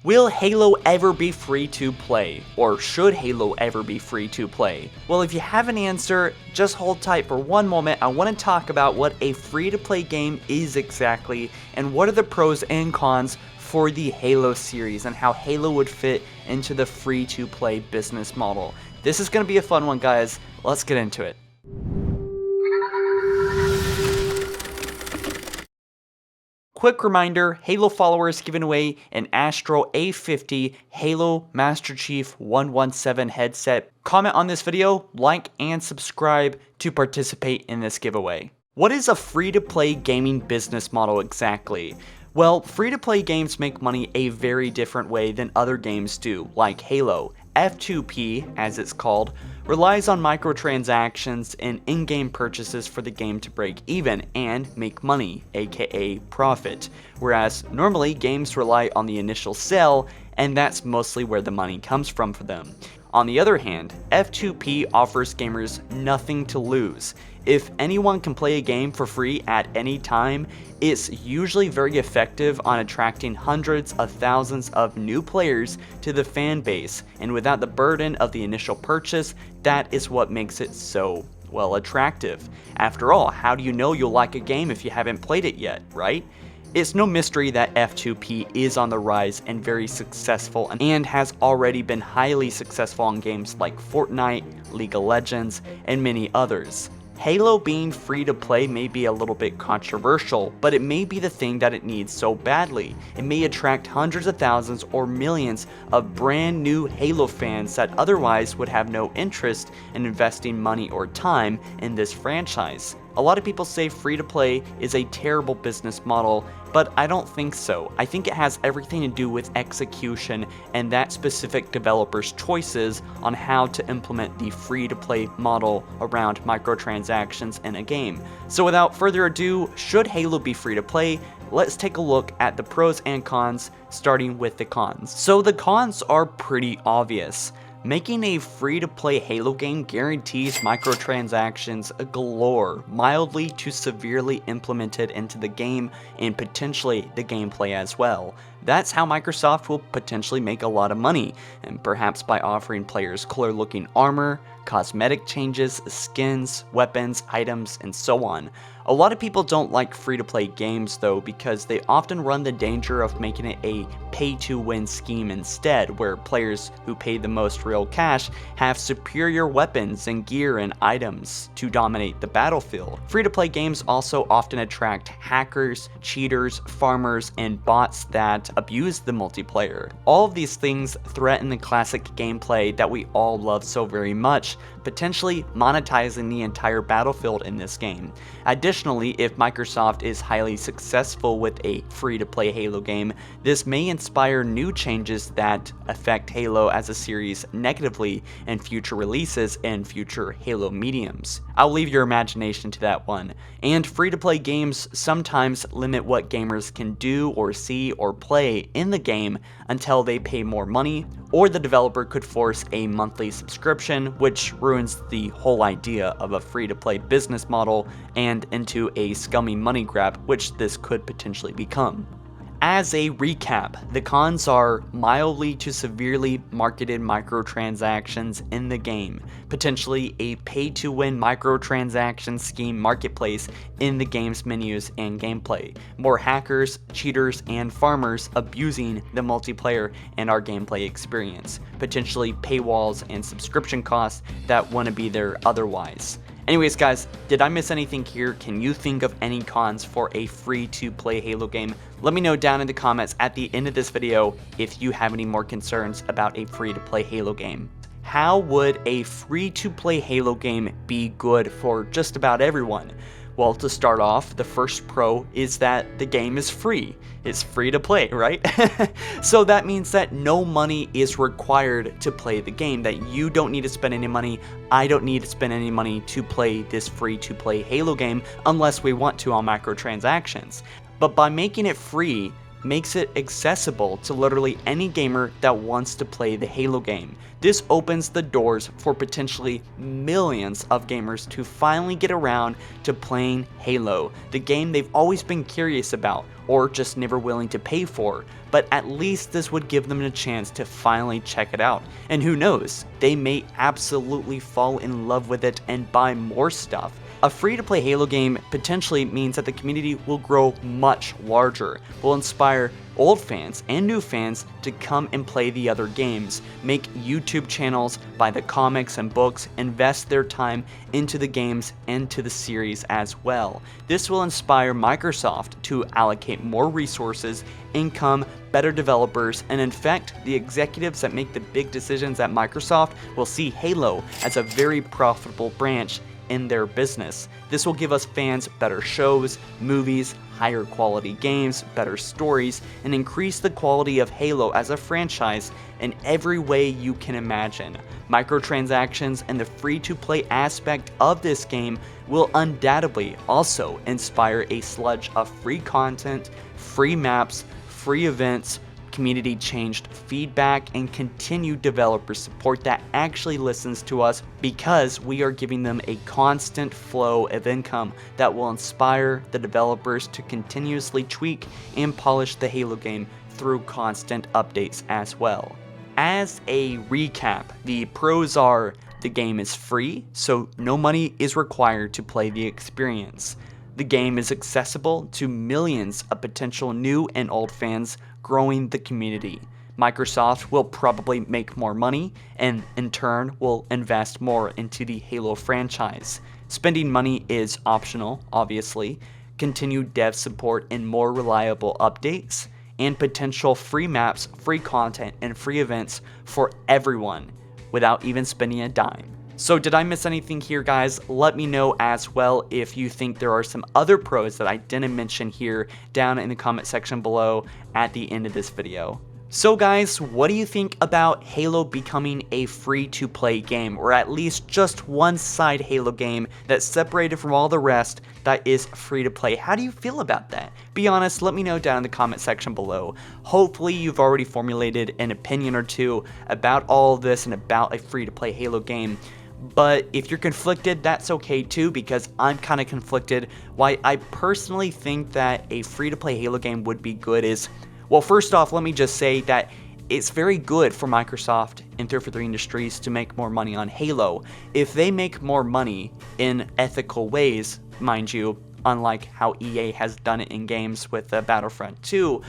Will Halo ever be free to play? Or should Halo ever be free to play? Well, if you have an answer, just hold tight for one moment. I want to talk about what a free to play game is exactly, and what are the pros and cons for the Halo series, and how Halo would fit into the free to play business model. This is going to be a fun one, guys. Let's get into it. Quick reminder, Halo followers giving away an Astro A50 Halo Master Chief 117 headset. Comment on this video, like, and subscribe to participate in this giveaway. What is a free-to-play gaming business model exactly? Well, free-to-play games make money a very different way than other games do, like Halo. F2P, as it's called, relies on microtransactions and in-game purchases for the game to break even and make money, aka profit, whereas normally games rely on the initial sale, and that's mostly where the money comes from for them. On the other hand, F2P offers gamers nothing to lose. If anyone can play a game for free at any time, it's usually very effective on attracting hundreds of thousands of new players to the fan base, and without the burden of the initial purchase, that is what makes it so, well, attractive. After all, how do you know you'll like a game if you haven't played it yet, right? It's no mystery that F2P is on the rise and very successful, and has already been highly successful on games like Fortnite, League of Legends, and many others. Halo being free to play may be a little bit controversial, but it may be the thing that it needs so badly. It may attract hundreds of thousands or millions of brand new Halo fans that otherwise would have no interest in investing money or time in this franchise. A lot of people say free to play is a terrible business model, but I don't think so. I think it has everything to do with execution and that specific developer's choices on how to implement the free to play model around microtransactions in a game. So without further ado, should Halo be free to play? Let's take a look at the pros and cons, starting with the cons. So the cons are pretty obvious. Making a free-to-play Halo game guarantees microtransactions galore, mildly to severely implemented into the game and potentially the gameplay as well. That's how Microsoft will potentially make a lot of money, and perhaps by offering players cooler-looking armor, cosmetic changes, skins, weapons, items, and so on. A lot of people don't like free-to-play games though, because they often run the danger of making it a pay-to-win scheme instead, where players who pay the most real cash have superior weapons and gear and items to dominate the battlefield. Free-to-play games also often attract hackers, cheaters, farmers, and bots that abuse the multiplayer. All of these things threaten the classic gameplay that we all love so very much, potentially monetizing the entire battlefield in this game. Additionally, if Microsoft is highly successful with a free-to-play Halo game, this may inspire new changes that affect Halo as a series negatively in future releases and future Halo mediums. I'll leave your imagination to that one. And free-to-play games sometimes limit what gamers can do or see or play in the game until they pay more money, or the developer could force a monthly subscription, which ruins the whole idea of a free-to-play business model and into a scummy money grab, which this could potentially become. As a recap, the cons are mildly to severely marketed microtransactions in the game, potentially a pay-to-win microtransaction scheme marketplace in the game's menus and gameplay, more hackers, cheaters, and farmers abusing the multiplayer and our gameplay experience, potentially paywalls and subscription costs that wouldn't be there otherwise. Anyways guys, did I miss anything here? Can you think of any cons for a free-to-play Halo game? Let me know down in the comments at the end of this video if you have any more concerns about a free-to-play Halo game. How would a free-to-play Halo game be good for just about everyone? Well, to start off, the first pro is that the game is free. It's free to play, right? So that means that no money is required to play the game, that you don't need to spend any money. I don't need to spend any money to play this free to play Halo game unless we want to on microtransactions. But by making it free, makes it accessible to literally any gamer that wants to play the Halo game. This opens the doors for potentially millions of gamers to finally get around to playing Halo, the game they've always been curious about or just never willing to pay for, but at least this would give them a chance to finally check it out. And who knows, they may absolutely fall in love with it and buy more stuff. A free-to-play Halo game potentially means that the community will grow much larger, will inspire old fans and new fans to come and play the other games, make YouTube channels, buy the comics and books, invest their time into the games and to the series as well. This will inspire Microsoft to allocate more resources, income, better developers, and in fact, the executives that make the big decisions at Microsoft will see Halo as a very profitable branch in their business. This will give us fans better shows, movies, higher quality games, better stories, and increase the quality of Halo as a franchise in every way you can imagine. Microtransactions and the free-to-play aspect of this game will undoubtedly also inspire a sludge of free content, free maps, free events, community changed feedback, and continued developer support that actually listens to us because we are giving them a constant flow of income that will inspire the developers to continuously tweak and polish the Halo game through constant updates as well. As a recap, the pros are the game is free, so no money is required to play the experience. The game is accessible to millions of potential new and old fans, growing the community. Microsoft will probably make more money and in turn will invest more into the Halo franchise. Spending money is optional, obviously. Continued dev support and more reliable updates, and potential free maps, free content, and free events for everyone without even spending a dime. So did I miss anything here, guys? Let me know as well if you think there are some other pros that I didn't mention here down in the comment section below at the end of this video. So guys, what do you think about Halo becoming a free-to-play game, or at least just one side Halo game that's separated from all the rest that is free-to-play? How do you feel about that? Be honest, let me know down in the comment section below. Hopefully you've already formulated an opinion or two about all of this and about a free-to-play Halo game. But if you're conflicted, that's okay too, because I'm kind of conflicted. Why I personally think that a free-to-play Halo game would be good is, well, first off, let me just say that it's very good for Microsoft and 343 Industries to make more money on Halo. If they make more money in ethical ways, mind you, unlike how EA has done it in games with Battlefront 2,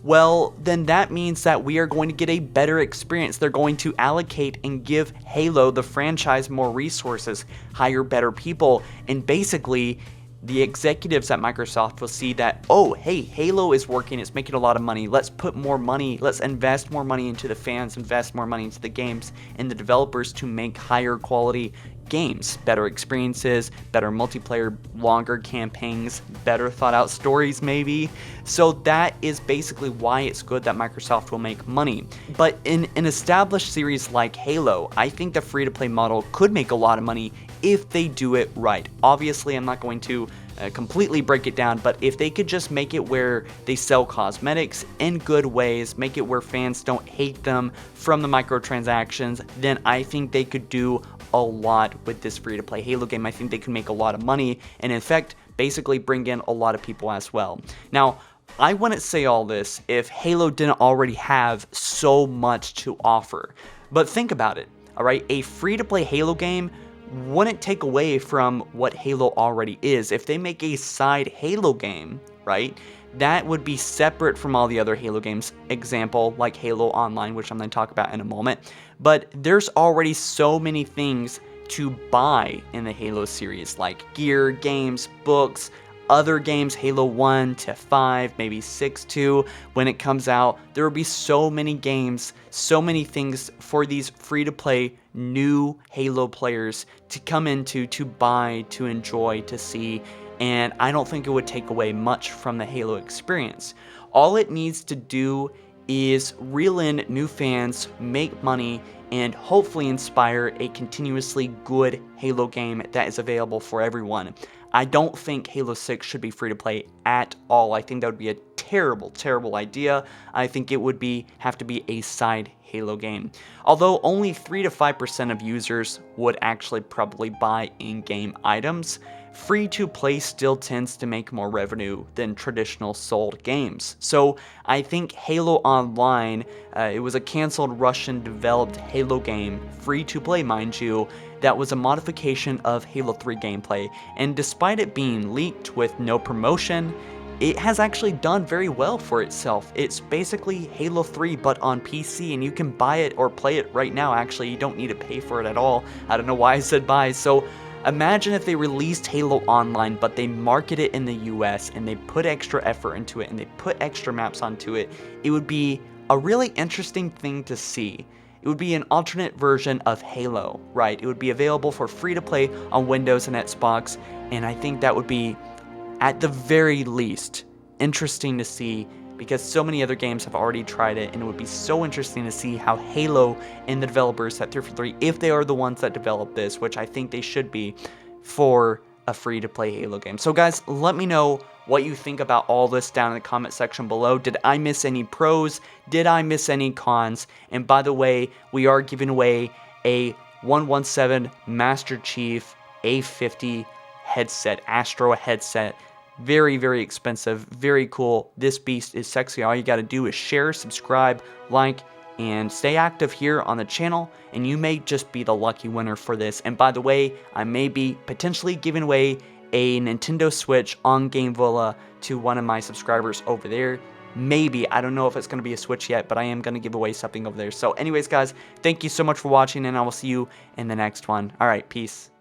well, then that means that we are going to get a better experience. They're going to allocate and give Halo, the franchise, more resources, hire better people, and basically the executives at Microsoft will see that, oh, hey, Halo is working, it's making a lot of money, let's put more money, let's invest more money into the fans, invest more money into the games and the developers to make higher quality games, better experiences, better multiplayer, longer campaigns, better thought out stories maybe. So that is basically why it's good that Microsoft will make money. But in an established series like Halo, I think the free-to-play model could make a lot of money if they do it right. Obviously, I'm not going to completely break it down, but if they could just make it where they sell cosmetics in good ways, make it where fans don't hate them from the microtransactions, then I think they could do a lot with this free-to-play Halo game. I think they can make a lot of money and in fact basically bring in a lot of people as well. Now, I wouldn't say all this if Halo didn't already have so much to offer. But think about it, alright? A free-to-play Halo game wouldn't take away from what Halo already is. If they make a side Halo game, right, that would be separate from all the other Halo games. Example, like Halo Online, which I'm going to talk about in a moment. But there's already so many things to buy in the Halo series, like gear, games, books, other games, Halo 1 to 5, maybe 6 too, when it comes out. There will be so many games, so many things for these free-to-play new Halo players to come into, to buy, to enjoy, to see, and I don't think it would take away much from the Halo experience. All it needs to do is reel in new fans, make money, and hopefully inspire a continuously good Halo game that is available for everyone. I don't think Halo 6 should be free to play at all. I think that would be a terrible, terrible idea. I think it would have to be a side Halo game. Although only 3 to 5% of users would actually probably buy in-game items, free to play still tends to make more revenue than traditional sold games. So I think Halo Online, it was a canceled Russian developed Halo game, free to play mind you, that was a modification of Halo 3 gameplay, and despite it being leaked with no promotion, it has actually done very well for itself. It's basically Halo 3 but on PC, and you can buy it or play it right now. Actually, you don't need to pay for it at all. I don't know why I said buy. So imagine if they released Halo Online, but they market it in the US and they put extra effort into it and they put extra maps onto it. It would be a really interesting thing to see. It would be an alternate version of Halo, right? It would be available for free to play on Windows and Xbox, and I think that would be, at the very least, interesting to see, because so many other games have already tried it, and it would be so interesting to see how Halo and the developers at 343, if they are the ones that develop this, which I think they should be, for a free-to-play Halo game. So guys, let me know what you think about all this down in the comment section below. Did I miss any pros? Did I miss any cons? And by the way, we are giving away a 117 Master Chief A50 headset, Astro headset. Very, very expensive, very cool. This beast is sexy. All you got to do is share, subscribe, like, and stay active here on the channel, and you may just be the lucky winner for this. And by the way, I may be potentially giving away a Nintendo Switch on GameVola to one of my subscribers over there. Maybe. I don't know if it's going to be a Switch yet, but I am going to give away something over there. So anyways, guys, thank you so much for watching, and I will see you in the next one. All right, peace.